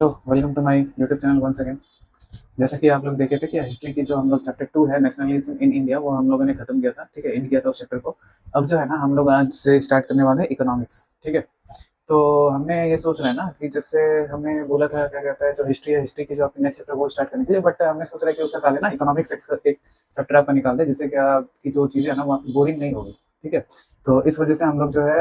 Hello, welcome to my YouTube channel once again. जैसा कि आप लोग देखे थे कि हिस्ट्री की जो हम लोग चैप्टर 2 है नेशनलिज्म इन इंडिया, वो हम लोगों ने खत्म किया था। ठीक है, एंड किया था उस चैप्टर को। अब जो है ना, हम लोग आज से स्टार्ट करने वाले हैं इकोनॉमिक्स। ठीक है, तो हमने ये सोच रहे हैं ना कि जैसे हमने बोला था, क्या कहता है, जो हिस्ट्री है, हिस्ट्री की जो अपनी नेक्स्ट चैप्टर वो स्टार्ट करने के लिए, बट हमने सोच रहा है कि उससे पहले ना इकोनॉमिक्स एक चैप्टर आपका निकाल दे, जिससे क्या आपकी जो चीज़ें है ना वो आपकी बोरिंग नहीं होगी। ठीक है, तो इस वजह से हम लोग जो है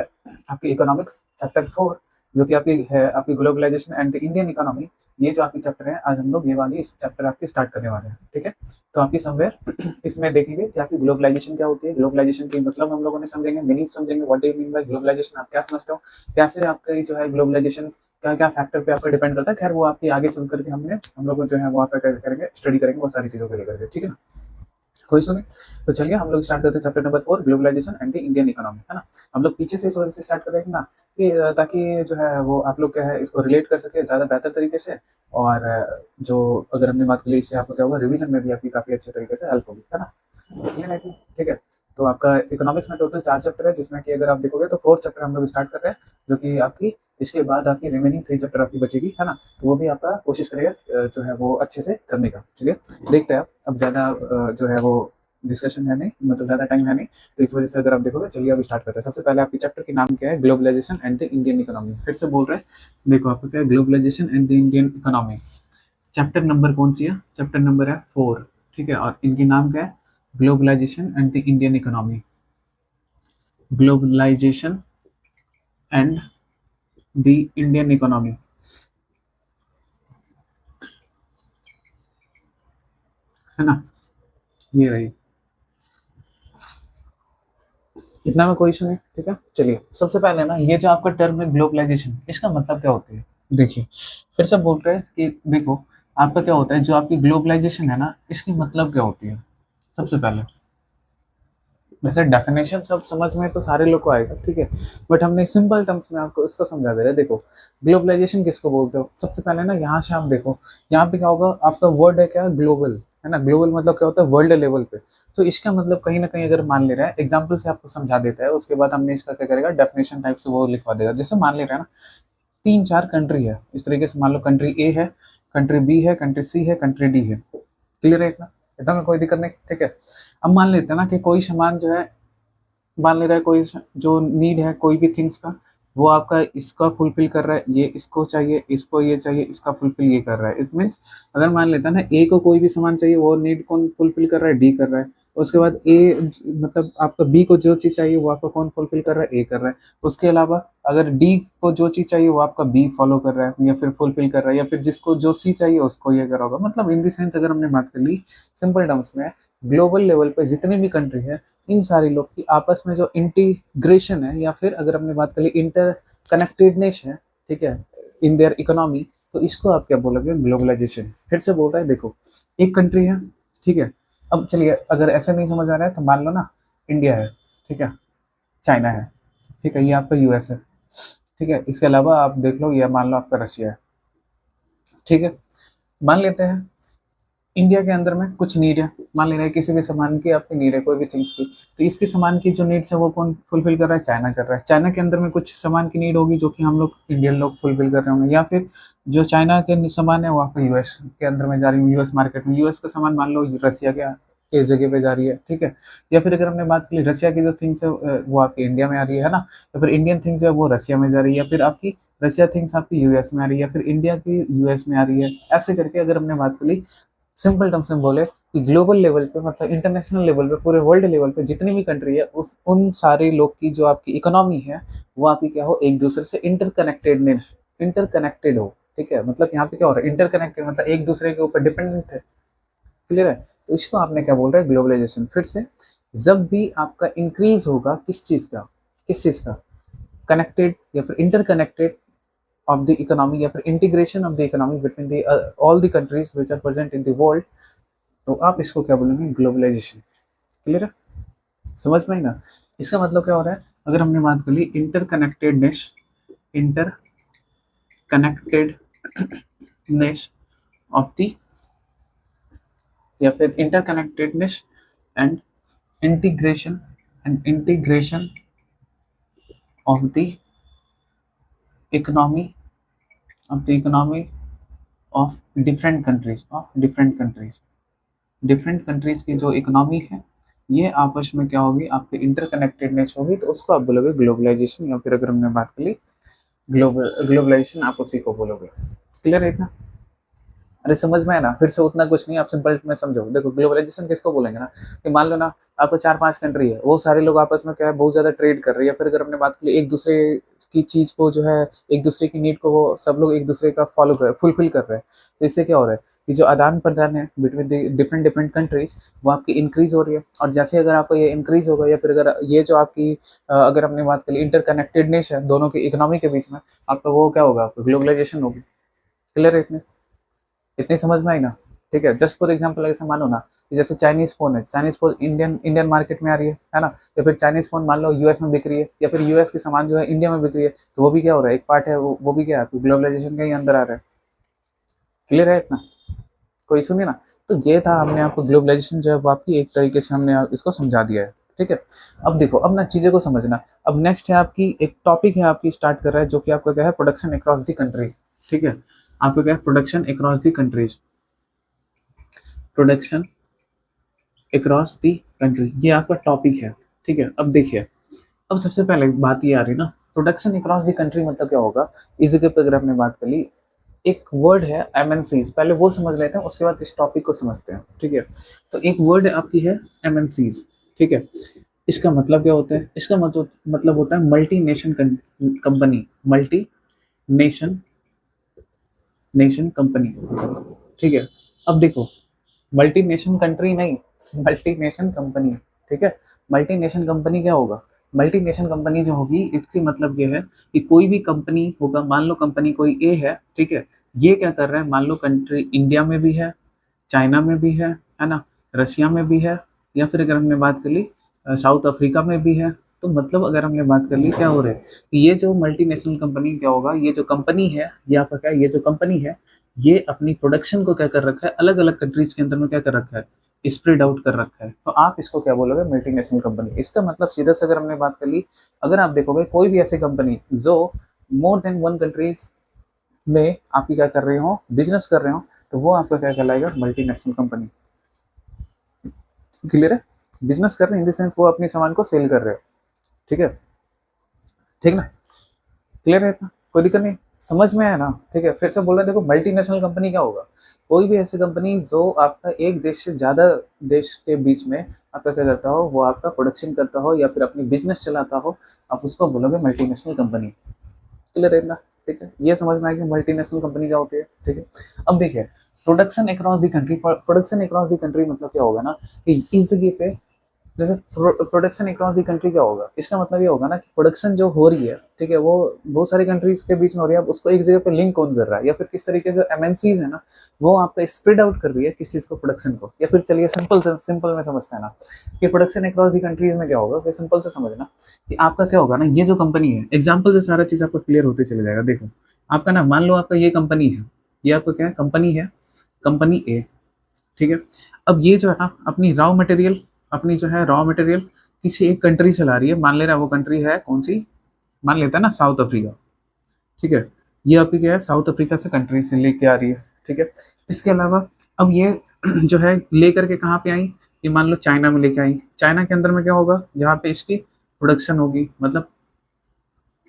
आपकी इकोनॉमिक्स चैप्टर 4, जो कि आपकी है आपकी globalisation and the Indian economy, ये जो आपकी चैप्टर है, आज हम लोग ये वाली इस चैप्टर आपकी स्टार्ट करने वाले हैं। ठीक है, तो आपकी समवेयर इसमें देखेंगे कि आपकी ग्लोबलाइजेशन क्या होती है, ग्लोबलाइजेशन की मतलब हम लोगों ने समझेंगे, मीनिंग समझेंगे, what do you mean by globalisation, आप क्या समझते हो, कैसे आपका जो है ग्लोबलाइजेशन क्या क्या फैक्टर पे आपको डिपेंड करता है। खैर वो आपकी आगे चल करके हम लोग जो है वो आप करेंगे, स्टडी करेंगे वो सारी चीज़ों को लेकर के। ठीक है ना, कोई सुने? तो चलिए हम लोग स्टार्ट करते हैं chapter number 4, globalisation and the Indian economy. है ना, हम लोग पीछे से इस वजह से स्टार्ट कर रहे हैं ना कि ताकि जो है वो आप लोग क्या है इसको रिलेट कर सके ज़्यादा बेहतर तरीके से। और जो अगर हमने बात करी, इससे आपको क्या होगा, रिवीजन में भी आपकी काफ़ी अच्छे तरीके से हेल्प होगी। है ना, क्लियर है कि? ठीक है, तो आपका इकोनॉमिक्स में टोटल 4 चैप्टर है, जिसमें कि अगर आप देखोगे तो 4th चैप्टर हम लोग स्टार्ट कर रहे हैं, जो कि आपकी इसके बाद आपकी रिमेनिंग 3 चैप्टर आपकी बचेगी। है ना, तो वो भी आपका कोशिश करेगा जो है वो अच्छे से करने का। ठीक है, देखते हैं आप। अब ज़्यादा जो है वो डिस्कशन है नहीं, मतलब ज़्यादा टाइम है नहीं, तो इस वजह से अगर आप देखोगे, चलिए अब स्टार्ट करते हैं। सबसे पहले आपके चैप्टर की नाम क्या है, globalisation and the Indian economy. फिर से बोल रहे हैं, देखो आपका क्या है, globalisation and the Indian economy. Chapter number कौन सी है? चैप्टर नंबर है 4। ठीक है, और इनकी नाम क्या है, globalisation and the Indian economy. Globalisation and the Indian economy. है ना, ये रही। इतना में कोई इशू नहीं। ठीक है, चलिए सबसे पहले ना, ये जो आपका टर्म है ग्लोबलाइजेशन, इसका मतलब क्या होती है? देखिए, फिर से बोल रहे हैं कि देखो, आपका क्या होता है, जो आपकी ग्लोबलाइजेशन है ना, इसकी मतलब क्या होती है? सबसे पहले वैसे डेफिनेशन सब समझ में तो सारे लोग को आएगा। ठीक है, बट हमने सिंपल टर्म्स में आपको इसको समझा दे रहे हैं। देखो, ग्लोबलाइजेशन किसको बोलते हो? सबसे पहले ना यहाँ से आप देखो, यहाँ पे क्या होगा, आपका वर्ड है क्या, ग्लोबल। है ना, ग्लोबल मतलब क्या होता है, वर्ल्ड लेवल पे। तो इसका मतलब कहीं ना कहीं अगर मान ले रहा है, एग्जाम्पल से आपको समझा देता है, उसके बाद हमने इसका क्या करेगा, डेफिनेशन टाइप से वो लिखवा देगा। जैसे मान ले रहा है ना, 3-4 कंट्री है, इस तरीके से मान लो, कंट्री ए है, कंट्री बी है, कंट्री सी है, कंट्री डी है। क्लियर है इतना? इतना में कोई दिक्कत नहीं। ठीक है, अब मान लेते हैं ना कि कोई सामान जो है, मान ले रहा है कोई जो नीड है कोई भी थिंग्स का, वो आपका इसका फुलफिल कर रहा है, ये इसको चाहिए, इसको ये चाहिए, इसका फुलफिल ये कर रहा है। इट मीन्स अगर मान लेता है ना, ए को कोई भी सामान चाहिए, वो नीड कौन फुलफिल कर रहा है, डी कर रहा है। उसके बाद ए, मतलब आपका बी को जो चीज़ चाहिए वो आपका कौन फुलफिल कर रहा है, ए कर रहा है। उसके अलावा अगर डी को जो चीज़ चाहिए वो आपका बी फॉलो कर रहा है या फिर फुलफिल कर रहा है, या फिर जिसको जो सी चाहिए उसको ये कर रहा होगा। मतलब इन दी सेंस अगर हमने बात कर ली सिंपल टर्म्स में, ग्लोबल लेवल पे जितने भी कंट्री है, इन सारे लोग की आपस में जो इंटीग्रेशन है, या फिर अगर हमने बात करी इंटर कनेक्टेडनेस है, ठीक है, इन देयर इकोनॉमी, तो इसको आप क्या बोलोगे, ग्लोबलाइजेशन। फिर से बोल रहा है, देखो, एक कंट्री है। ठीक है, अब चलिए अगर ऐसे नहीं समझ आ रहा है तो मान लो ना, इंडिया है, ठीक है, चाइना है, ठीक है, ये आपका यूएस है, ठीक है, इसके अलावा आप देख लो, ये मान लो आपका रशिया है। ठीक है, मान लेते हैं इंडिया के अंदर में कुछ नीड है, मान ले रहे हैं किसी भी सामान की आपकी नीड है, कोई भी थिंग्स की, तो इसके सामान की जो नीड्स है वो कौन फुलफिल कर रहा है, चाइना कर रहा है। चाइना के अंदर में कुछ सामान की नीड होगी जो कि हम लोग इंडियन लोग फुलफिल कर रहे होंगे, या फिर जो चाइना के सामान है वो आपको यूएस के अंदर में जा रही है, यूएस मार्केट में, यूएस का सामान मान लो रसिया के इस जगह पे जा रही है। ठीक है, या फिर अगर हमने बात की रसिया की जो थिंग्स है वो आपकी इंडिया में आ रही है ना, या फिर इंडियन थिंग्स जो है वो रसिया में जा रही है, या फिर आपकी रसिया थिंग्स आपकी यूएस में आ रही है, या फिर इंडिया की यूएस में आ रही है। ऐसे करके अगर हमने बात करी सिंपल टर्म्स में बोले कि ग्लोबल लेवल पे, मतलब इंटरनेशनल लेवल पे, पूरे वर्ल्ड लेवल पे जितनी भी कंट्री है, उस उन सारे लोग की जो आपकी इकोनॉमी है, वो आपकी क्या हो, एक दूसरे से इंटरकनेक्टेड हो। ठीक है, मतलब यहाँ पे क्या हो रहा है, इंटरकनेक्टेड मतलब एक दूसरे के ऊपर डिपेंडेंट है। क्लियर है, तो इसको आपने क्या बोल रहे हैं, ग्लोबलाइजेशन। फिर से, जब भी आपका इंक्रीज होगा किस चीज का, कनेक्टेड या फिर इंटरकनेक्टेड of the economy, या फिर integration of the economy between the all the countries which are present in the world, तो आप इसको क्या बोलेंगे, ग्लोबलाइजेशन। क्लियर है, समझ में आई ना? इसका मतलब क्या हो रहा है, अगर हमने बात कर ली इंटरकनेक्टेडनेस ऑफ द, या फिर interconnectedness and integration of the economy, of different countries, different countries की जो इकोनॉमी है ये आपस में क्या होगी, आपकी इंटरकनेक्टेडनेस होगी, तो उसको आप बोलोगे ग्लोबलाइजेशन, या फिर अगर हमने बात कर ली ग्लोबलाइजेशन, आप उसी को बोलोगे। क्लियर है इतना? अरे समझ में है ना, फिर से उतना कुछ नहीं, आप सिंपल में समझो। देखो ग्लोबलाइजेशन किसको बोलेंगे ना, कि मान लो ना आपको 4-5 कंट्री है, वो सारे लोग आपस में क्या है, बहुत ज्यादा ट्रेड कर रहे हैं, या फिर अगर हमने बात की एक दूसरे की चीज को जो है, एक दूसरे की नीड को वो सब लोग एक दूसरे का फुलफिल कर रहे हैं, तो इससे क्या हो रहा है कि जो आदान प्रदान है बिटवीन डिफरेंट डिफरेंट कंट्रीज, वो आपकी इंक्रीज हो रही है। और जैसे अगर आपको ये इंक्रीज होगा, या फिर अगर ये जो आपकी अगर हमने बात करी इंटरकनेक्टेडनेस है दोनों की इकोनॉमी के बीच में, आपका वो क्या होगा, आपको ग्लोबलाइजेशन होगी। क्लियर है इतने? इतनी समझ में आई ना? ठीक है, जस्ट फॉर एग्जाम्पल ऐसे मानो ना कि जैसे चाइनीज फोन है, Chinese phone Indian Indian market में आ रही है ना, या फिर चाइनीज फोन मान लो यूएस में बिक रही है, या फिर यूएस की सामान जो है इंडिया में बिक रही है, तो वो भी क्या हो रहा है, एक पार्ट है वो भी क्या है, ग्लोबलाइजेशन का ही अंदर आ रहा है। क्लियर है इतना? कोई सुनिए ना, तो ये था, हमने आपको ग्लोबलाइजेशन जो है वो आपकी एक तरीके से हमने इसको समझा दिया है। ठीक है, अब देखो, अब ना चीजें को समझना। अब नेक्स्ट है आपकी एक टॉपिक है आपकी, स्टार्ट कर रहा है, जो कि आपका क्या है, प्रोडक्शन अक्रॉस दी कंट्रीज। ठीक है, आपका क्या है, production across the countries, production across the country, ये आपका टॉपिक है। ठीक है, अब देखिए, अब सबसे पहले बात ये आ रही ना, प्रोडक्शन अक्रॉस दी कंट्री मतलब क्या होगा, इस जगह पे अगर हमने बात कर ली, एक वर्ड है एमएनसीज, पहले वो समझ लेते हैं, उसके बाद इस टॉपिक को समझते हैं। ठीक है, तो एक वर्ड आपकी है एमएनसीज। ठीक है, इसका मतलब क्या होता है, इसका मतलब होता है multi nation company, multi nation nation company. ठीक है, अब देखो, मल्टीनेशन कंट्री नहीं, मल्टीनेशन कंपनी। ठीक है, मल्टीनेशन कंपनी क्या होगा, मल्टीनेशन कंपनी जो होगी, इसकी मतलब ये है कि कोई भी कंपनी होगा, मान लो कंपनी कोई ए है, ठीक है, ये क्या कर रहा है, मान लो कंट्री इंडिया में भी है, चाइना में भी है ना, रशिया में भी है, या फिर अगर हमने बात कर ली साउथ अफ्रीका में भी है। तो मतलब अगर हमने बात कर ली, क्या हो रहा है कि ये जो मल्टीनेशनल कंपनी क्या होगा, ये जो कंपनी है, ये आपका क्या है, ये जो कंपनी है, ये अपनी प्रोडक्शन को क्या कर रखा है, अलग अलग कंट्रीज के अंदर में क्या कर रखा है, स्प्रेड आउट कर रखा है। तो आप इसको क्या बोलोगे, मल्टीनेशनल कंपनी। इसका मतलब सीधा से अगर हमने बात कर ली, अगर आप देखोगे कोई भी ऐसी कंपनी जो मोर देन वन कंट्रीज में आपकी क्या कर रहे हो, बिजनेस कर रहे हो, तो वो आपका क्या कहलाएगा, मल्टीनेशनल कंपनी। क्लियर है? बिजनेस कर रहे हैं इन द सेंस वो अपने सामान को सेल कर रहे हो। ठीक है, ठीक ना? क्लियर है इतना? कोई दिक्कत नहीं, समझ में आया ना? ठीक है, फिर से बोल रहे हैं, देखो मल्टीनेशनल कंपनी क्या होगा, कोई भी ऐसी कंपनी जो आपका एक देश से ज्यादा देश के बीच में आपका क्या करता हो, वो आपका प्रोडक्शन करता हो या फिर अपनी बिजनेस चलाता हो, आप उसको बोलोगे मल्टीनेशनल कंपनी। क्लियर है इतना? ठीक है, ये समझ में आएगी मल्टीनेशनल कंपनी क्या होती है। ठीक है, अब देखिए, production across the country, production across the country मतलब क्या होगा ना, कि इस जगह पे जैसे प्रोडक्शन अक्रॉस दी कंट्री क्या होगा, इसका मतलब ये होगा ना कि प्रोडक्शन जो हो रही है, ठीक है, वो बहुत सारी कंट्रीज के बीच में हो रही है, अब उसको एक जगह पे लिंक कौन कर रहा है, या फिर किस तरीके से एमएनसीज है ना, वो आपका स्प्रेड आउट कर रही है किस चीज को, प्रोडक्शन को। या फिर चलिए सिंपल में समझते हैं ना कि प्रोडक्शन अक्रॉस दी कंट्रीज में क्या होगा, फिर सिंपल से समझना कि आपका क्या होगा ना, ये जो कंपनी है, एग्जाम्पल से सारा चीज आपको क्लियर होते चले जाएगा। देखो, आपका ना, मान लो आपका ये कंपनी है, ये आपका क्या है, कंपनी है, कंपनी ए। ठीक है, अब ये जो है ना, अपनी रॉ मटेरियल, अपनी जो है रॉ मटेरियल किसी एक कंट्री से ला रही है, मान ले रहा है वो कंट्री है कौन सी, मान लेता है ना साउथ अफ्रीका। ठीक है, ये आपकी क्या है, साउथ अफ्रीका से कंट्री से लेके आ रही है। ठीक है, इसके अलावा अब ये जो है लेकर के कहाँ पे आई, ये मान लो चाइना में लेके आई, चाइना के अंदर में क्या होगा, यहाँ पे इसकी प्रोडक्शन होगी, मतलब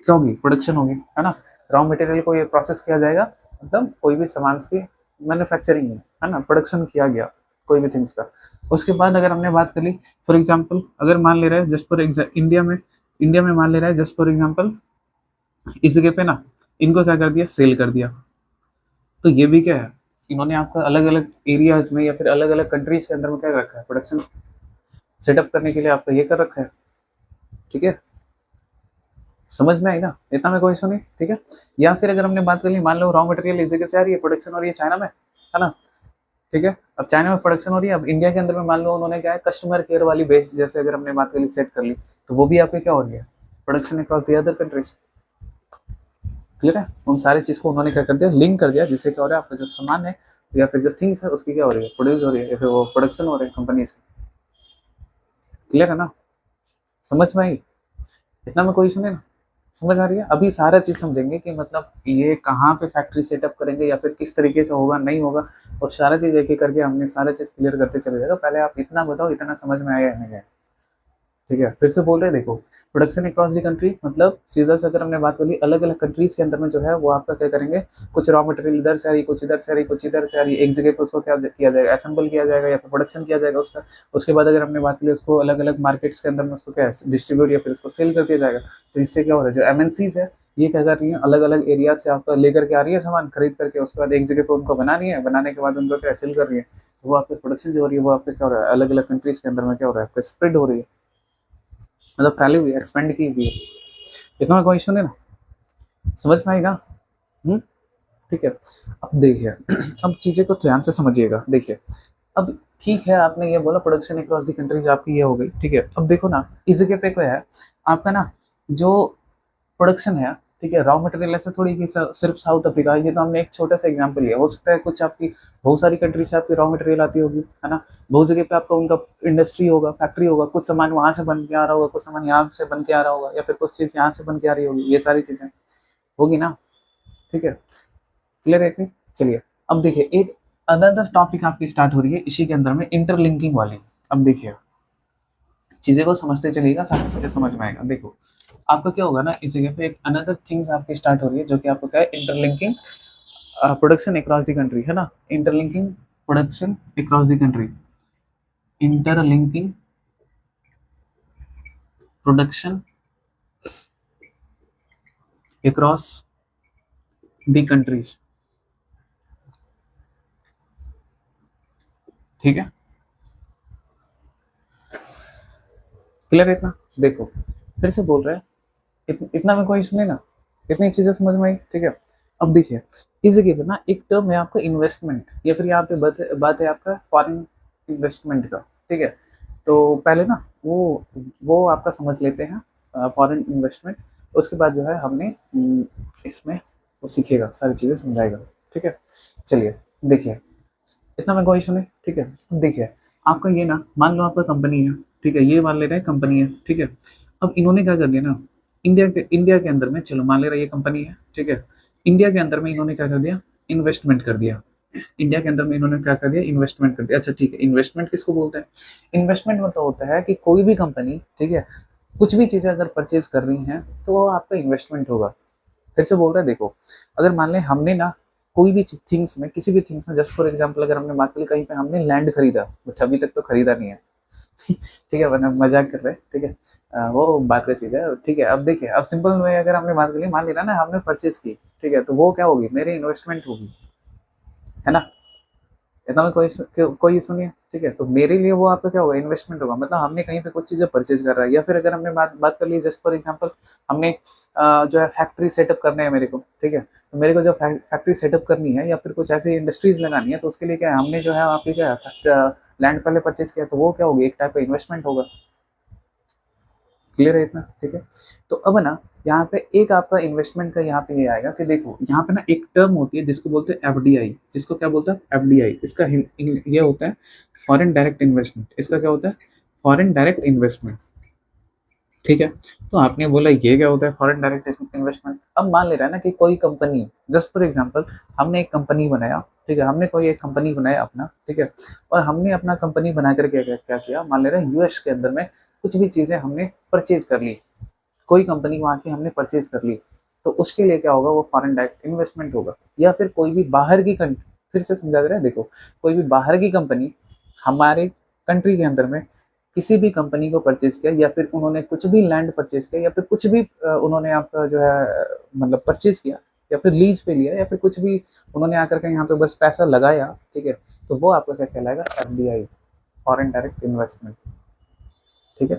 क्या होगी, प्रोडक्शन होगी, है ना, रॉ मटेरियल को ये प्रोसेस किया जाएगा, मतलब कोई भी सामान की मैन्युफैक्चरिंग है ना, प्रोडक्शन किया गया कोई भी थिंग्स का। उसके बाद अगर हमने बात कर ली, फॉर एग्जांपल अगर मान ले रहा है जस्ट फॉर इंडिया में मान ले रहा है जस्ट फॉर एग्जांपल, इस जगह पे ना इनको क्या कर दिया, सेल कर दिया। तो ये भी क्या है, इन्होंने आपका अलग अलग एरियाज में या फिर अलग अलग कंट्रीज के अंदर में क्या रखा है, प्रोडक्शन सेटअप करने के लिए आपका ये कर रखा है। ठीक है, समझ में आई ना, इतना में कोई इशू नहीं। ठीक है, या फिर अगर हमने बात कर ली, मान लो रॉ मटेरियल इस जगह से आ रही है, प्रोडक्शन हो रही है चाइना में, है ना। ठीक है, अब चाइना में प्रोडक्शन हो रही है, अब इंडिया के अंदर में मान लो उन्होंने क्या है, कस्टमर केयर वाली बेस जैसे अगर हमने बात कर ली, सेट कर ली, तो वो भी आपके क्या हो रही है, production across the other countries. Clear है, उन सारी चीज को उन्होंने क्या कर दिया, लिंक कर दिया, जिससे क्या हो रहा है, आपका जो सामान है या फिर जो थिंग्स है उसकी क्या हो रही है, प्रोड्यूस हो रही है, या फिर वो प्रोडक्शन हो रहे हैं कंपनीज की। क्लियर है ना, समझ में आई, इतना में कोई इशू नहीं ना। समझ आ रही है? अभी सारा चीज़ समझेंगे कि मतलब ये कहाँ पे फैक्ट्री सेटअप करेंगे या फिर किस तरीके से होगा, नहीं होगा, और सारा चीज़ एक-एक करके हमने सारा चीज़ क्लियर करते चले जाएगा। पहले आप इतना बताओ, इतना समझ में आया या नहीं आया? ठीक है, फिर से बोल रहे हैं देखो, प्रोडक्शन अक्रॉस द कंट्री मतलब सीधा से अगर हमने बात कर ली, अलग-अलग कंट्रीज़ के अंदर में जो है वो आपका क्या करेंगे, कुछ रॉ मटेरियल इधर से आ रही, कुछ इधर से आ रही, कुछ इधर से आ रही, एक जगह पे उसको क्या किया जाएगा, असेंबल किया जाएगा या फिर प्रोडक्शन किया जाएगा उसका। उसके बाद अगर हमने बात की उसको अलग-अलग मार्केट्स के अंदर में उसको क्या है डिस्ट्रीब्यूट या फिर उसको सेल कर दिया जाएगा। तो इससे क्या हो रहा है, जो एमएनसीज़ है, ये क्या कर रही हैं, अलग-अलग एरिया से आपका लेकर के आ रही है सामान खरीद करके, उसके बाद एक जगह पे उनको बना रही है, बनाने के बाद उनको क्या सेल कर रही है। तो वो आपकी प्रोडक्शन जो हो रही है वो आपका क्या हो रहा है, अलग-अलग कंट्रीज़ के अंदर में क्या हो रहा है, आपका स्प्रेड हो रही है। मतलब पहले हुई एक्सपेंड की हुई है। इतना कोई इशू नहीं ना, समझ में आएगा? हम्म, ठीक है। अब देखिए अब चीज़ें को ध्यान से समझिएगा। देखिए अब ठीक है, आपने ये बोला प्रोडक्शन अक्रॉस दी कंट्रीज आपकी ये हो गई, ठीक है। अब देखो ना, इस जगह पे क्या है आपका ना, जो प्रोडक्शन है, ठीक है, रॉ मटेरियल ऐसा थोड़ी कि सिर्फ साउथ अफ्रीका, ये तो हमने एक छोटा सा एग्जांपल लिया। हो सकता है कुछ आपकी बहुत सारी कंट्री से आपकी रॉ मटेरियल आती होगी, है ना। बहुत जगह पे आपका उनका इंडस्ट्री होगा, फैक्ट्री होगा, कुछ सामान वहां से बन के आ रहा होगा, कुछ सामान यहाँ से बन के आ रहा होगा, या फिर कुछ चीज़ यहाँ से बन के आ रही होगी, ये सारी चीज़ें होगी ना, ठीक है। क्लियर है इतनी? चलिए अब देखिए, एक अनदर टॉपिक आपकी स्टार्ट हो रही है इसी के अंदर में, इंटरलिंकिंग वाली। अब देखिए चीज़ें को समझते चलिएगा, सारी चीज़ें समझ में आएगा। देखो आपका क्या होगा ना, इस जगह पे एक अनदर थिंग्स आपकी स्टार्ट हो रही है, जो कि आपको क्या है, interlinking production across the country, है ना। Interlinking production across the country, interlinking production across the countries, ठीक है। क्लियर है इतना? देखो फिर से बोल रहे हैं, इतना में कोई सुने ना, इतनी चीजें समझ में आई, ठीक है। अब देखिए इस जगह पे ना एक टर्म है आपका इन्वेस्टमेंट, या फिर यहाँ पे बात है आपका फॉरेन इन्वेस्टमेंट का, ठीक है। तो पहले ना वो आपका समझ लेते हैं फॉरेन इन्वेस्टमेंट। उसके बाद जो है हमने इसमें वो सीखेगा, सारी चीज़ें समझाएगा, ठीक है। चलिए देखिए, इतना में कोई इशू नहीं, ठीक है। अब देखिए आपका ये ना, मान लो आपका कंपनी है, ठीक है, ये मान ले रहे हैं कंपनी है, ठीक है। अब इन्होंने क्या कर दिया ना, इंडिया के अंदर में, चलो मान ले रहा है ये कंपनी है, ठीक है। इंडिया के अंदर में इन्होंने क्या कर दिया, इन्वेस्टमेंट कर दिया। इंडिया के अंदर में इन्होंने क्या कर दिया, इन्वेस्टमेंट कर दिया। अच्छा ठीक है, इन्वेस्टमेंट किसको बोलते हैं? इन्वेस्टमेंट मतलब होता है कि कोई भी कंपनी, ठीक है, कुछ भी चीज़ें अगर परचेज कर रही हैं तो वो आपका इन्वेस्टमेंट होगा। फिर से बोल रहे हैं देखो, अगर मान लें हमने ना कोई भी थिंग्स में, किसी भी थिंग्स में, जस्ट फॉर एग्जांपल अगर हमने बात करी कहीं पे हमने लैंड खरीदा, बट अभी तक तो खरीदा नहीं है ठीक है, वरना मजाक कर रहे हैं, ठीक है। वो बात का चीज़ है, ठीक है। अब देखिए, अब सिंपल में अगर हमने बात करी, मान लिया ना हमने परचेज की, ठीक है, तो वो क्या होगी, मेरी इन्वेस्टमेंट होगी, है ना। इतना में कोई इशू नहीं है, ठीक है। तो मेरे लिए वो आपका क्या होगा, इन्वेस्टमेंट होगा। मतलब हमने कहीं पे कुछ चीज़ें परचेज कर रहा है, या फिर अगर हमने बात कर ली जस्ट फॉर एग्जांपल, हमने जो है फैक्ट्री सेटअप करने है मेरे को, ठीक है। तो मेरे को जब फैक्ट्री सेटअप करनी है या फिर कुछ ऐसी इंडस्ट्रीज लगानी है, तो उसके लिए क्या है, हमने जो है आपकी क्या लैंड पहले परचेज किया, तो वो क्या होगी, एक टाइप का इन्वेस्टमेंट होगा। क्लियर है इतना, ठीक है। तो अब ना यहाँ पे एक आपका इन्वेस्टमेंट का यहाँ पे ये आएगा कि देखो यहाँ पे ना एक टर्म होती है जिसको बोलते हैं एफडीआई, जिसको क्या बोलते हैं, एफडीआई। इसका ये होता है फॉरेन डायरेक्ट इन्वेस्टमेंट। इसका क्या होता है, फॉरेन डायरेक्ट इन्वेस्टमेंट, ठीक है। तो आपने बोला ये क्या होता है, फॉरेन डायरेक्ट इन्वेस्टमेंट। अब मान ले रहा है ना कि कोई कंपनी, जस्ट फॉर एग्जांपल हमने एक कंपनी बनाया, ठीक है, हमने कोई एक कंपनी बनाया अपना, ठीक है। और हमने अपना कंपनी बना करके क्या किया, मान ले रहे हैं यूएस के अंदर में कुछ भी चीज़ें हमने परचेज कर ली, कोई कंपनी वहाँ की हमने परचेज कर ली, तो उसके लिए क्या होगा, वो फॉरेन डायरेक्ट इन्वेस्टमेंट होगा। या फिर कोई भी बाहर की कंट्री, फिर से समझा दे रहे हैं देखो, कोई भी बाहर की कंपनी हमारे कंट्री के अंदर में किसी भी कंपनी को परचेज किया, या फिर उन्होंने कुछ भी लैंड परचेज किया, या फिर कुछ भी उन्होंने आपका जो है मतलब परचेज किया, या फिर लीज पे लिया, या फिर कुछ भी उन्होंने आकर के यहाँ पे बस पैसा लगाया, ठीक है। तो वो आपका क्या कहलाएगा, एफडीआई, फॉरेन डायरेक्ट इन्वेस्टमेंट, ठीक है।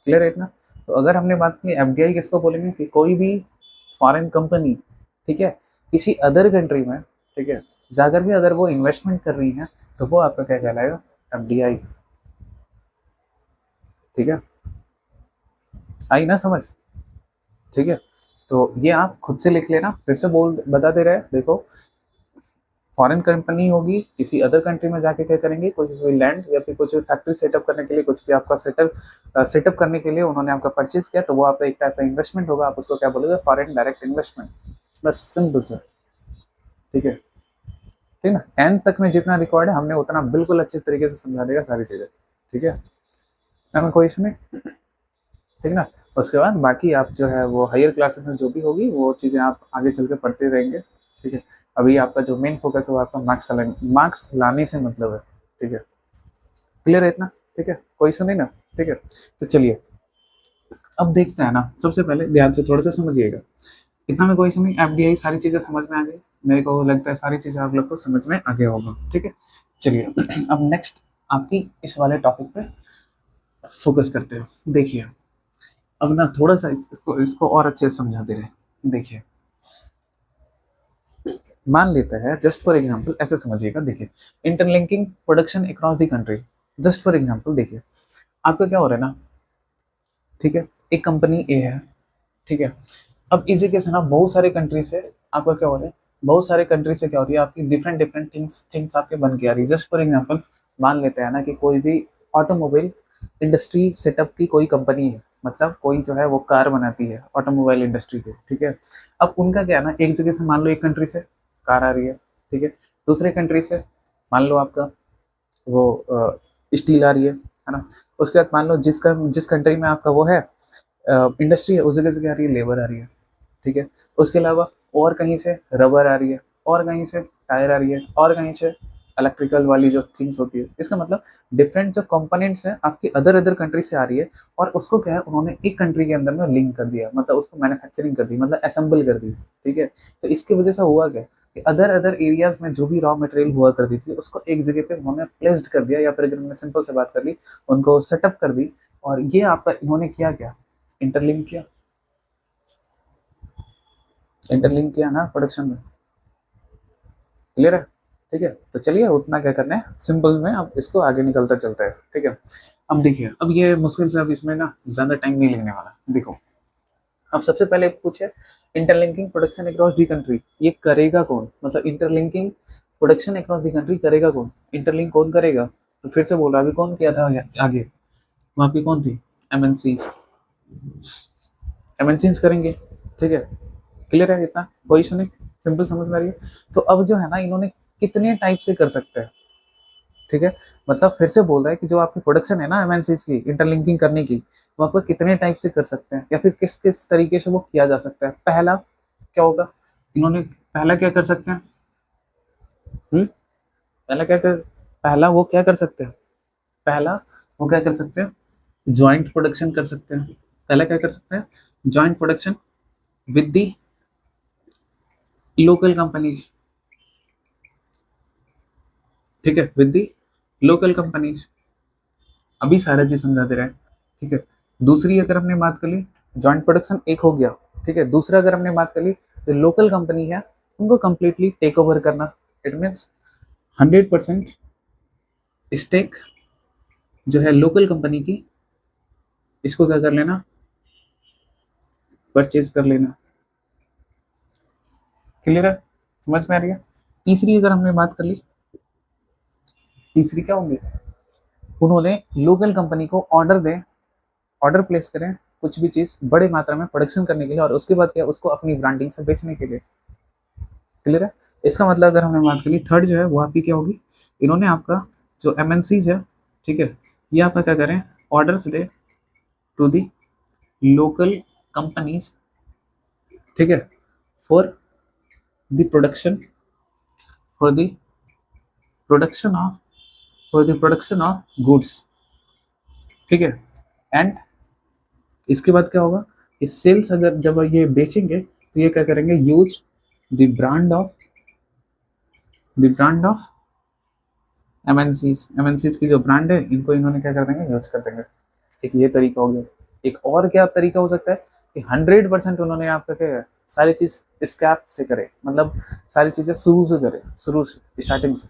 क्लियर है इतना? तो अगर हमने बात की एफडीआई किसको बोलेंगे, कि कोई भी फॉरेन कंपनी, ठीक है, किसी अदर कंट्री में, ठीक है, जाकर के अगर वो इन्वेस्टमेंट कर रही है, तो वो आपका क्या कहलाएगा, एफडीआई, ठीक है। आई ना समझ? ठीक है। तो ये आप खुद से लिख लेना, फिर से बोल बता दे रहे हैं देखो, फॉरेन कंपनी होगी, किसी अदर कंट्री में जाके क्या करेंगे, कुछ भी लैंड या फिर कुछ फैक्ट्री सेटअप करने के लिए, कुछ भी आपका सेटअप करने के लिए उन्होंने आपका परचेज किया, तो वो आपका एक टाइप का इन्वेस्टमेंट होगा, आप उसको क्या बोलोगे, फॉरेन डायरेक्ट इन्वेस्टमेंट। बस सिंपल सर। ठीक है, ठीक ना। 10th तक में जितना रिकॉर्ड है हमने उतना बिल्कुल अच्छे तरीके से समझा देगा सारी चीजें। ठीक है, हमें कोई इशू नहीं। ठीक ना। उसके बाद बाकी आप जो है वो हायर क्लासेस में जो भी होगी वो चीज़ें आप आगे चल के पढ़ते रहेंगे। ठीक है, अभी आपका जो मेन फोकस है वो आपका मार्क्स लाने से मतलब है। ठीक है, क्लियर है इतना। ठीक है, कोई इशू नहीं ना। ठीक है, तो चलिए अब देखते हैं ना, सबसे पहले ध्यान से थोड़ा सा समझिएगा। इतना में कोई इशू नहीं, एफडीआई सारी चीज़ें समझ में आ गई, मेरे को लगता है सारी चीज़ें आप लोग को समझ में आ गया होगा। ठीक है, चलिए अब नेक्स्ट आपकी इस वाले टॉपिक पे फोकस करते हैं। देखिए अब ना थोड़ा सा इसको इसको और अच्छे से समझा दे रहे। देखिए मान लेते हैं, जस्ट फॉर एग्जांपल ऐसे समझिएगा। देखिए interlinking production across the country, just for example देखिए आपका क्या हो रहा है ना। ठीक है, एक कंपनी ए है। ठीक है, अब इसी के ना बहुत सारे कंट्री से आपका क्या हो रहा है, बहुत सारे कंट्री से क्या हो रही है, आपकी डिफरेंट डिफरेंट थिंग्स थिंग्स आपके बन के आ रही है। जस्ट फॉर एग्जांपल मान लेते हैं ना कि कोई भी ऑटोमोबाइल इंडस्ट्री सेटअप की कोई कंपनी है, मतलब कोई जो है वो कार बनाती है ऑटोमोबाइल इंडस्ट्री के। ठीक है, अब उनका क्या है ना, एक जगह से मान लो एक कंट्री से कार आ रही है। ठीक है, दूसरे कंट्री से मान लो आपका वो स्टील आ रही है ना। उसके बाद मान लो जिस कंट्री में आपका वो है इंडस्ट्री है, उस जगह से क्या आ रही है, लेबर आ रही है। ठीक है, उसके अलावा और कहीं से रबर आ रही है, और कहीं से टायर आ रही है, और कहीं से इलेक्ट्रिकल वाली जो थिंग्स होती है। इसका मतलब डिफरेंट जो कंपोनेंट्स हैं आपकी अदर अदर कंट्री से आ रही है, और उसको क्या है उन्होंने एक कंट्री के अंदर में लिंक कर दिया, मतलब उसको मैन्युफैक्चरिंग कर दी, मतलब असेंबल कर दी। ठीक है, तो इसकी वजह से हुआ क्या कि अदर अदर एरियाज में जो भी रॉ मटेरियल हुआ करती थी उसको एक जगह पे उन्होंने प्लेस्ड कर दिया, या फिर अगर हमने सिंपल से बात कर ली, उनको सेटअप कर दी। और ये आपका इन्होंने किया क्या, इंटरलिंक किया, इंटरलिंक किया ना प्रोडक्शन में। क्लियर है। ठीक है, तो चलिए उतना क्या करना है सिंपल में, अब इसको आगे निकलता चलता है। ठीक है, अब देखिए अब ये मुश्किल से अब इसमें ना ज़्यादा टाइम नहीं लगने वाला। देखो अब सबसे पहले पूछे interlinking production across the country, ये करेगा कौन, मतलब interlinking production across the country करेगा कौन, इंटरलिंक कौन करेगा। तो फिर से बोल रहा अभी कौन किया था आगे, वहाँ पे कौन थी, एमएनसीज, एमएनसीज करेंगे। ठीक है, क्लियर है इतना, कोई इशू नहीं, सिंपल समझ में आ रही है। तो अब जो है ना इन्होंने कितने टाइप से कर सकते हैं। ठीक है, मतलब फिर से बोल रहा है कि जो आपकी प्रोडक्शन है ना एमएनसीज की इंटरलिंकिंग करने की, वो आपको कितने टाइप से कर सकते हैं, या फिर किस किस तरीके से वो किया जा सकता है। पहला क्या होगा, इन्होंने पहला क्या कर सकते हैं, पहला क्या कर, पहला वो क्या कर सकते हैं, पहला वो क्या कर सकते हैं, ज्वाइंट प्रोडक्शन कर सकते हैं। पहला क्या कर सकते हैं, joint production with the local companies. ठीक है, विद दी लोकल कंपनीज, अभी सारा चीज समझा दे रहा है। ठीक है, दूसरी अगर हमने बात कर ली, जॉइंट प्रोडक्शन एक हो गया। ठीक है, दूसरा अगर हमने बात कर ली जो लोकल कंपनी है उनको कंप्लीटली टेक ओवर करना। इट मीन्स 100% स्टेक जो है लोकल कंपनी की, इसको क्या कर लेना, परचेज कर लेना। क्लियर है, समझ में आ रही है। तीसरी अगर हमने बात कर ली, तीसरी क्या होंगी, उन्होंने लोकल कंपनी को ऑर्डर दें, ऑर्डर प्लेस करें कुछ भी चीज़ बड़े मात्रा में प्रोडक्शन करने के लिए, और उसके बाद क्या उसको अपनी ब्रांडिंग से बेचने के लिए। क्लियर है, इसका मतलब अगर हमने बात करी थर्ड जो है वो आपकी क्या होगी, इन्होंने आपका जो एमएनसीज है। ठीक है, ये आपका क्या करें, ऑर्डर्स दे टू दी लोकल कंपनीज। ठीक है, for the production, for the production of, for the production of goods. ठीक है, एंड इसके बाद क्या होगा, ये सेल्स अगर जब ये बेचेंगे तो ये क्या करेंगे, use the brand of, the brand of MNCs, MNCs की जो ब्रांड है इनको इन्होंने क्या कर देंगे, यूज कर देंगे। एक ये तरीका हो गया। एक और क्या तरीका हो सकता है कि 100% उन्होंने आपका क्या सारी चीज स्क्रैप से करे, मतलब सारी चीजें शुरू से करे, शुरू से स्टार्टिंग से।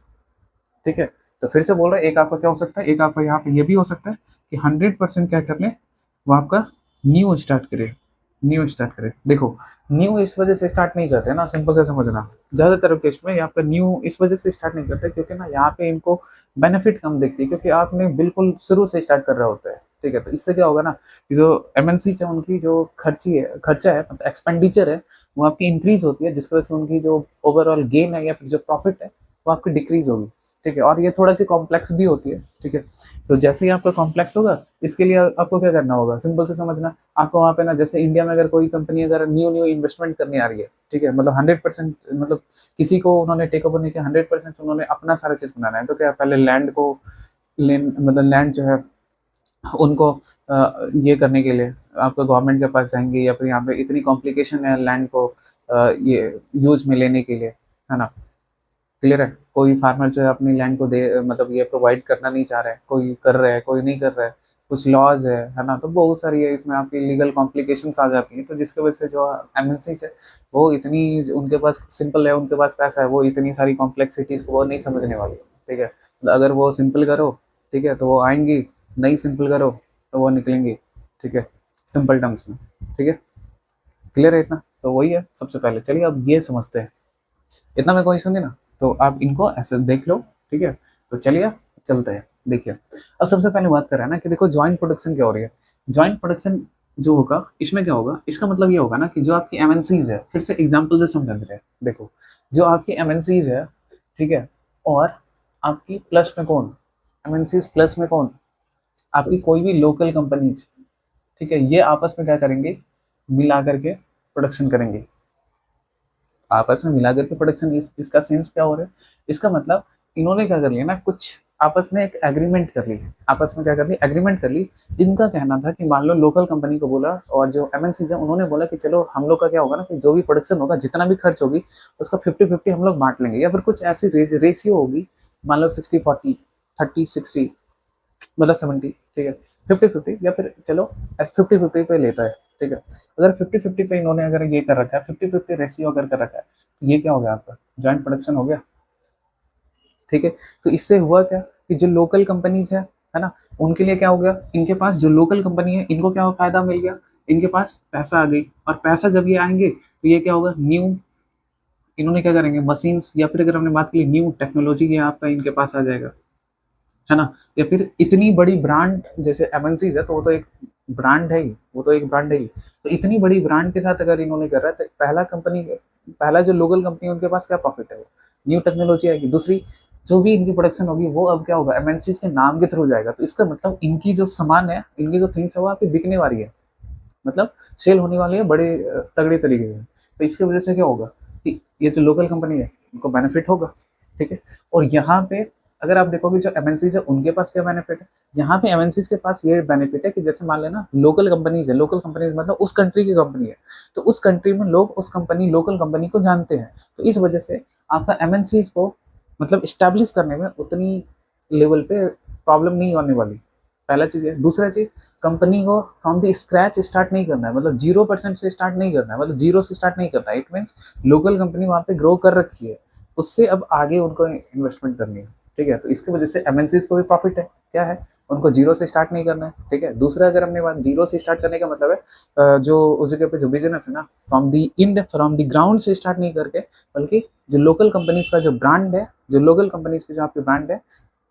ठीक है, तो फिर से बोल रहे हैं, एक आपका क्या हो सकता है, एक आपका यहाँ पे ये भी हो सकता है कि 100% क्या कर ले, वो आपका न्यू स्टार्ट करे, न्यू स्टार्ट करें, देखो न्यू इस वजह से स्टार्ट नहीं करते ना, सिंपल से समझना। ज़्यादातर केस में यहाँ पर न्यू इस वजह से स्टार्ट नहीं करते क्योंकि ना यहाँ पे इनको बेनिफिट कम दिखती है, क्योंकि आपने बिल्कुल शुरू से स्टार्ट कर रहा होता है। ठीक है, तो इससे क्या होगा ना कि जो एमएनसी है उनकी जो खर्चा है मतलब एक्सपेंडिचर है, वो आपकी इंक्रीज होती है, जिसकी वजह से उनकी जो ओवरऑल गेन है या फिर जो प्रॉफिट है वो आपकी डिक्रीज होगी। ठीक है, और ये थोड़ा सी कॉम्प्लेक्स भी होती है। ठीक है, तो जैसे ही आपका कॉम्प्लेक्स होगा, इसके लिए आपको क्या करना होगा, सिंपल से समझना। आपको वहाँ पे ना, जैसे इंडिया में अगर कोई कंपनी अगर न्यू न्यू इन्वेस्टमेंट करने आ रही है, ठीक है, मतलब 100% मतलब किसी को उन्होंने टेक ओवर नहीं किया, 100% उन्होंने अपना सारा चीज़ बनाना है, तो क्या पहले लैंड को मतलब लैंड जो है उनको ये करने के लिए आपको गवर्नमेंट के पास जाएंगे, या फिर यहाँ पे इतनी कॉम्प्लिकेशन है लैंड को ये यूज में लेने के लिए, है ना। क्लियर है, कोई फार्मर जो है अपनी लैंड को दे मतलब ये प्रोवाइड करना नहीं चाह रहा है, कोई कर रहा है कोई नहीं कर रहा है, कुछ लॉज है ना, तो बहुत सारी है इसमें आपकी लीगल कॉम्प्लिकेशंस आ जाती हैं, तो जिसकी वजह से जो एमएनसी है वो इतनी, उनके पास सिंपल है, उनके पास पैसा है, वो इतनी सारी कॉम्प्लेक्सिटीज़ को वो नहीं समझने वाली। ठीक है, तो अगर वो सिंपल करो, ठीक है, तो वो आएंगी, नहीं सिंपल करो तो वो निकलेंगी। ठीक है, सिंपल टर्म्स में। ठीक है, क्लियर है इतना, तो वही है सबसे पहले। चलिए अब ये समझते हैं, इतना मैं कोई सुनिए ना, तो आप इनको ऐसे देख लो। ठीक है, तो चलिए चलते हैं। देखिए, अब सबसे पहले बात कर रहे हैं ना कि देखो ज्वाइंट प्रोडक्शन क्या हो रही है। ज्वाइंट प्रोडक्शन जो होगा इसमें क्या होगा, इसका मतलब ये होगा ना कि जो आपकी एमएनसीज है, फिर से एग्जांपल से समझ रहे हैं। देखो, जो आपकी एमएनसीज है, ठीक है, और आपकी प्लस में कौन, एमएनसीज प्लस में कौन, आपकी कोई भी लोकल कंपनीज, ठीक है, ये आपस में क्या करेंगे, मिला करके प्रोडक्शन करेंगे। आपस में मिलाकर के प्रोडक्शन, इसका सेंस क्या हो रहा है, इसका मतलब इन्होंने क्या कर लिया ना, कुछ आपस में एक एग्रीमेंट कर ली, आपस में क्या कर ली, एग्रीमेंट कर ली। इनका कहना था कि मान लो लोकल कंपनी को बोला, और जो एमएनसीज है उन्होंने बोला कि चलो हम लोग का क्या होगा ना कि जो भी प्रोडक्शन होगा, जितना भी खर्च होगी उसका 50-50 हम लोग बांट लेंगे, या फिर कुछ ऐसी रेशियो होगी, मान लो 60-40, 30-60, मतलब 70। ठीक है, 50-50, या फिर चलो 50-50 पे लेता है। ठीक है, अगर 50-50 पे इन्होंने अगर ये कर रखा है, 50-50 रेशियो अगर कर रखा है, तो ये क्या हो गया, आपका जॉइंट प्रोडक्शन हो गया। ठीक है, तो इससे हुआ क्या कि जो लोकल कंपनीज है ना, उनके लिए क्या हो गया, इनके पास जो लोकल कंपनी है इनको क्या फायदा मिल गया, इनके पास पैसा आ गई, और पैसा जब ये आएंगे तो ये क्या होगा, न्यू, इन्होंने क्या करेंगे, मशीन्स, या फिर अगर हमने बात की न्यू टेक्नोलॉजी ये आपका इनके पास आ जाएगा, है ना। या फिर इतनी बड़ी ब्रांड जैसे एमएनसीज है, तो वो तो एक ब्रांड है ही, वो तो एक ब्रांड है ही, तो इतनी बड़ी ब्रांड के साथ अगर इन्होंने कर रहा है, तो पहला जो लोकल कंपनी है उनके पास क्या प्रॉफिट है, वो न्यू टेक्नोलॉजी आएगी। दूसरी, जो भी इनकी प्रोडक्शन होगी वो अब क्या होगा, एमएनसीज के नाम के थ्रू जाएगा, तो इसका मतलब इनकी जो सामान है, इनकी जो थिंग्स है वो आपकी बिकने वाली है, मतलब सेल होने वाली है बड़े तगड़े तरीके से। तो इसकी वजह से क्या होगा कि ये जो लोकल कंपनी है उनको बेनिफिट होगा। ठीक है, और यहाँ पे अगर आप देखोगे जो एमएनसीज है उनके पास क्या बेनिफिट है, यहाँ पे एमएनसीज के पास ये बेनिफिट है कि जैसे मान लेना लोकल कंपनीज है, लोकल कंपनीज मतलब उस कंट्री की कंपनी है, तो उस कंट्री में लोग उस कंपनी लोकल कंपनी को जानते हैं, तो इस वजह से आपका एमएनसीज को मतलब स्टैब्लिश करने में उतनी लेवल पे प्रॉब्लम नहीं होने वाली। पहला चीज़ है। दूसरा चीज़, कंपनी को फ्रॉम द स्क्रैच स्टार्ट नहीं करना है, मतलब 0% से स्टार्ट नहीं करना है, मतलब जीरो से स्टार्ट नहीं करना है। इट मीन्स लोकल कंपनी वहाँ पे ग्रो कर रखी है, उससे अब आगे उनको इन्वेस्टमेंट करनी है। ठीक है, तो इसकी वजह से एमएनसीज को भी प्रॉफिट है, क्या है, उनको जीरो से स्टार्ट नहीं करना है। ठीक है, दूसरा अगर हमने बात जीरो से स्टार्ट करने का मतलब है जो उस जगह पे जो बिजनेस है ना, फ्रॉम द ग्राउंड से स्टार्ट नहीं करके, बल्कि जो लोकल कंपनीज का जो ब्रांड है, जो लोकल कंपनीज की जो आपकी ब्रांड है,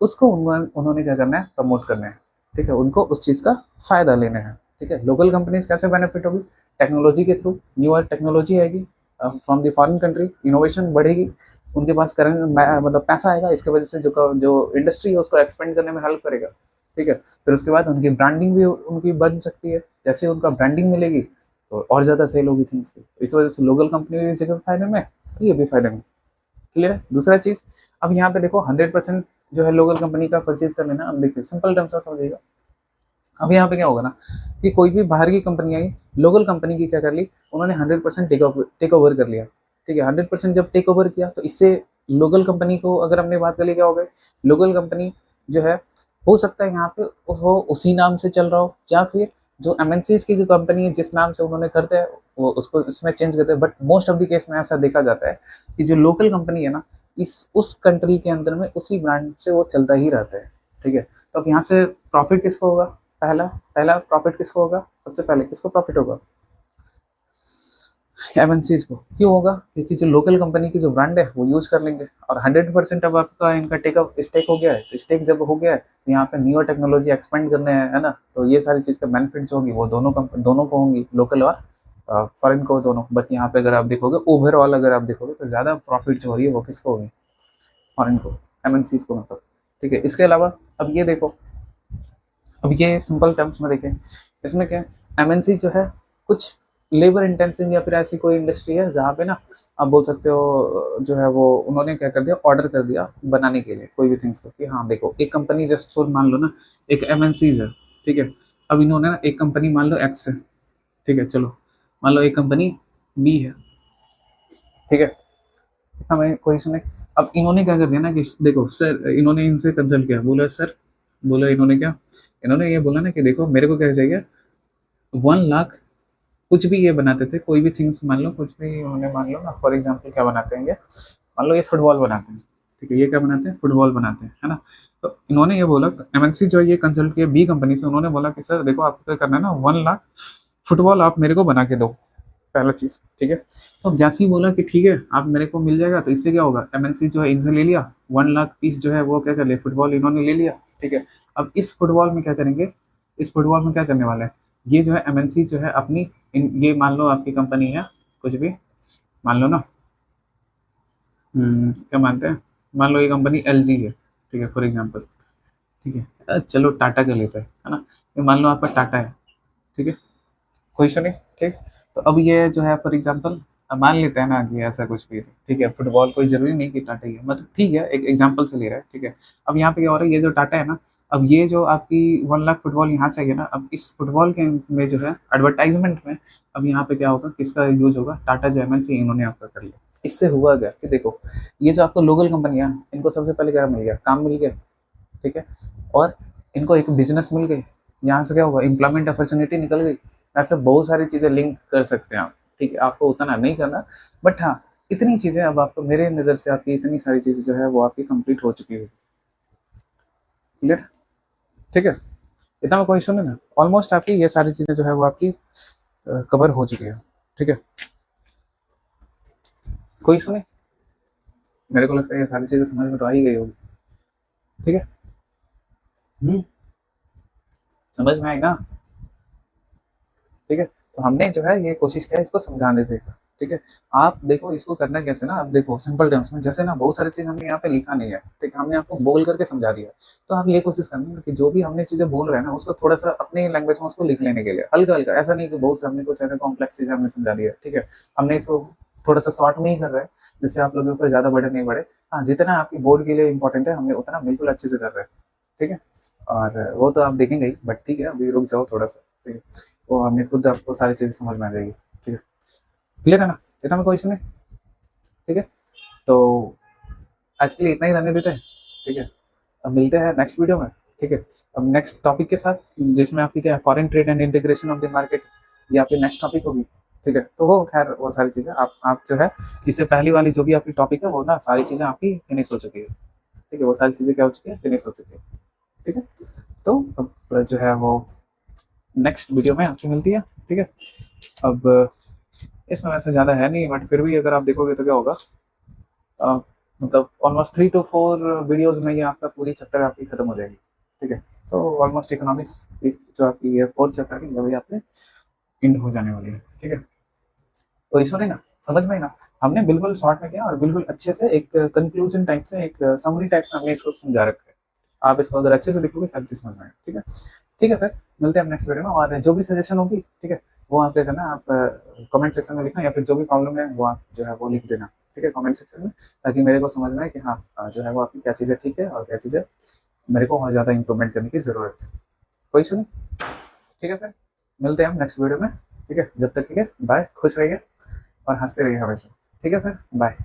उसको उन्होंने क्या करना है, प्रमोट करना है। ठीक है, उनको उस चीज़ का फायदा लेना है। ठीक है, लोकल कंपनीज कैसे बेनिफिट होगी, टेक्नोलॉजी के थ्रू, न्यूअर टेक्नोलॉजी आएगी from the foreign country, innovation बढ़ेगी, उनके पास करंट मतलब पैसा आएगा, इसके वजह से जो इंडस्ट्री है उसको एक्सपेंड करने में हेल्प करेगा। ठीक है, फिर उसके बाद उनकी ब्रांडिंग भी उनकी बन सकती है, जैसे उनका ब्रांडिंग मिलेगी तो और ज़्यादा सेल होगी थिंग्स की, तो इस वजह से लोकल कंपनी भी जगह फायदे में, ये भी फायदे में। क्लियर है। दूसरा चीज़, अब यहाँ पे देखो 100% जो है लोकल कंपनी का परचेज कर लेना। अब देखिए सिंपल टर्म्स में समझिएगा, अब यहाँ पे क्या होगा ना कि कोई भी बाहर की कंपनी आई, लोकल कंपनी की क्या कर ली, उन्होंने 100% टेक ओवर कर लिया। ठीक है, 100% जब टेक ओवर किया तो इससे लोकल कंपनी को, अगर हमने बात कर ली, क्या हो गई, लोकल कंपनी जो है, हो सकता है यहाँ पे वो उसी नाम से चल रहा हो, या फिर जो एमएनसीज की जो कंपनी है जिस नाम से उन्होंने करते हैं वो उसको इसमें चेंज करते हैं, but most of the case में ऐसा देखा जाता है कि जो लोकल कंपनी है ना, इस उस कंट्री के अंदर में उसी ब्रांड से वो चलता ही रहता है। ठीक है, तो अब यहाँ से प्रॉफिट किसको होगा, पहला पहला प्रॉफिट किसको होगा, सबसे पहले किसको प्रॉफिट होगा, एमएनसीज को क्यों होगा? क्योंकि जो लोकल कंपनी की जो ब्रांड है वो यूज कर लेंगे, और 100% अब आपका इनका टेकअप स्टेक हो गया है। तो स्टेक जब हो गया है तो यहाँ पे न्यू टेक्नोलॉजी एक्सपेंड करने हैं, है ना, तो ये सारी चीज़ का बेनिफिट जो होगी वो दोनों को होंगी, लोकल और फॉरेन को, दोनों। बट यहाँ पे अगर आप देखोगे ओवरऑल, अगर आप देखोगे तो ज़्यादा प्रॉफिट जो हो रही है वो किसको होगी? फॉरेन को, एमएनसीज को मतलब। ठीक है, इसके अलावा अब ये देखो, अब ये सिंपल टर्म्स में देखें, इसमें क्या है, एमएनसी जो है कुछ लेबर इंटेंसिव या फिर ऐसी कोई इंडस्ट्री है जहाँ पे ना आप बोल सकते हो जो है वो उन्होंने क्या कर दिया, ऑर्डर कर दिया बनाने के लिए कोई भी थिंग्स को, कि हाँ देखो एक कंपनी जस्ट फॉर मान लो ना, एक एमएनसीज है, ठीक है। अब इन्होंने ना एक कंपनी मान लो एक्स है, ठीक है, चलो मान लो एक कंपनी बी है, ठीक है, इतना मैं कोई सुने। अब इन्होंने क्या कर दिया ना कि देखो सर, इन्होंने इनसे कंसल्ट किया, बोला सर, बोला इन्होंने क्या, इन्होंने ये बोला ना कि देखो मेरे को क्या चाहिए, 1 लाख, कुछ भी ये बनाते थे, कोई भी थिंग्स मान लो, कुछ भी उन्होंने मान लो ना, फॉर एग्जाम्पल क्या बनाते हैं ये, मान लो ये फुटबॉल बनाते हैं, ठीक है, ये क्या बनाते हैं, फुटबॉल बनाते हैं, है ना। तो इन्होंने ये बोला, एमएनसी जो ये कंसल्ट किया बी कंपनी से, उन्होंने बोला कि सर देखो आपको क्या करना है ना, 1 लाख फुटबॉल आप मेरे को बना के दो, पहला चीज, ठीक है। तो अब जैसे ही बोला कि ठीक है आप मेरे को मिल जाएगा, तो इससे क्या होगा, एमएनसी जो है इनसे ले लिया 1 लाख पीस जो है वो क्या कर लिया, फुटबॉल इन्होंने ले लिया, ठीक है। अब इस फुटबॉल में क्या करेंगे, इस फुटबॉल में क्या करने वाला है, ये जो है एमएनसी जो है अपनी ये मान लो आपकी कंपनी है, कुछ भी मान लो ना, क्या मानते हैं, मान लो ये कंपनी एलजी है, ठीक है, फॉर एग्जाम्पल, ठीक है। चलो टाटा का लेते हैं, है ना, ये मान लो आपका टाटा है, ठीक है, कोई इशू नहीं, ठीक। तो अब ये जो है फॉर एग्जांपल मान लेते हैं ना कि ऐसा कुछ भी है, ठीक है, फुटबॉल कोई जरूरी नहीं कि टाटा ही है, मतलब ठीक है एक एग्जांपल से ले रहा है, ठीक है। अब यहाँ पे क्या हो रहा है, ये जो टाटा है ना, अब ये जो आपकी 1 लाख फुटबॉल यहाँ से आई है ना, अब इस फुटबॉल के में जो है एडवर्टाइजमेंट में, अब यहाँ पे क्या होगा, किसका यूज होगा, टाटा जो एमएनसी इन्होंने आपका कर लिया। इससे हुआ क्या कि देखो, ये जो आपको लोकल कंपनियां, इनको सबसे पहले क्या मिल गया, काम मिल गया, ठीक है, और इनको एक बिजनेस मिल गई, यहाँ से क्या होगा, एम्प्लॉयमेंट अपॉर्चुनिटी निकल गई। ऐसे बहुत सारी चीज़ें लिंक कर सकते हैं आप, ठीक है, आपको उतना नहीं करना, बट हाँ इतनी चीज़ें अब आपको, मेरे नज़र से आपकी इतनी सारी चीज़ें जो है वो आपकी कंप्लीट हो चुकी है, क्लियर, ठीक है। इतना में कोई इशू नहीं ना, ऑलमोस्ट आपकी ये सारी चीज़ें जो है वो आपकी कवर हो चुकी है, ठीक है, कोई इशू नहीं। मेरे को लगता है ये सारी चीज़ें समझ में तो आ ही गई होगी, ठीक है। समझ में आई ना, ठीक है। तो हमने जो है ये कोशिश किया इसको समझाने देने का, ठीक है। आप देखो इसको करना कैसे ना, आप देखो सिंपल टर्म्स में, जैसे ना बहुत सारी चीज़ हमने यहाँ पे लिखा नहीं है, ठीक है, हमने आपको बोल करके समझा दिया। तो आप ये कोशिश करना कि जो भी हमने चीज़ें बोल रहे हैं ना, उसको थोड़ा सा अपने लैंग्वेज में उसको लिख लेने के लिए, हल्का हल्का, ऐसा नहीं कि बहुत से हमने कुछ ऐसे कॉम्प्लेक्स चीज़ें हमने समझा दिया, ठीक है। हमने इसको थोड़ा सा शॉर्ट में ही कर रहे हैं, जिससे आप लोगों के ऊपर ज़्यादा बर्डन नहीं बढ़े। हाँ, जितना आपकी बोर्ड के लिए इंपॉर्टेंट है हमने उतना बिल्कुल अच्छे से कर रहे हैं, ठीक है। और वो तो आप देखेंगे ही, बट ठीक है अभी रुक जाओ थोड़ा सा, ठीक है, वो हमें खुद आपको सारी चीज़ें समझ में आ जाएगी, ठीक है, क्लियर है ना, इतना में कोई इशू नहीं, ठीक है। तो आज के लिए इतना ही रहने देते हैं, ठीक है। अब मिलते हैं नेक्स्ट वीडियो में, ठीक है। अब नेक्स्ट टॉपिक के साथ, जिसमें आपकी क्या है, foreign trade and integration of the market, ये आपकी नेक्स्ट टॉपिक होगी, ठीक है। तो वो खैर वो सारी चीज़ें आप जो है, इससे पहली वाली जो भी आपकी टॉपिक है वो ना सारी चीज़ें आपकी फिनिश हो चुकी है, ठीक है, वो सारी चीज़ें क्या हो चुकी है, फिनिश हो चुकी है, ठीक है। तो अब जो है वो नेक्स्ट वीडियो में आपकी मिलती है, ठीक है। अब इसमें वैसे ज़्यादा है नहीं, बट फिर भी अगर आप देखोगे तो क्या होगा, अ, मतलब ऑलमोस्ट 3 to 4 वीडियोज़ में ये आपका पूरी चैप्टर आपकी खत्म हो जाएगी, ठीक है। तो ऑलमोस्ट इकोनॉमिक्स की जो आपकी ये 4th चैप्टर की वही आपने एंड हो जाने वाली है, ठीक है। तो इशू नहीं ना, समझ में ही ना, हमने बिल्कुल शॉर्ट में किया और बिल्कुल अच्छे से एक कंक्लूजन टाइप से, एक समरी टाइप से हमने इसको समझा रखा है। आप इसको अगर अच्छे से देखोगे सारी चीज़ समझ में आएगी, ठीक है। ठीक है, फिर मिलते हैं नेक्स्ट वीडियो में, और जो भी सजेशन होगी, ठीक है, वो आप क्या करना, आप कमेंट सेक्शन में लिखना, या फिर जो भी प्रॉब्लम है वो आप जो है वो लिख देना, ठीक है, कमेंट सेक्शन में, ताकि मेरे को समझ में आए कि हाँ जो है वो आपकी क्या चीज़ें ठीक है और क्या चीज़ें मेरे को और ज़्यादा इंप्रूवमेंट करने की ज़रूरत है, कोई इशू नहीं, ठीक है। फिर मिलते हैं हम नेक्स्ट वीडियो में, ठीक है, जब तक ठीक है, बाय, खुश रहिए और हंसते रहिए हमेशा, ठीक है, फिर बाय।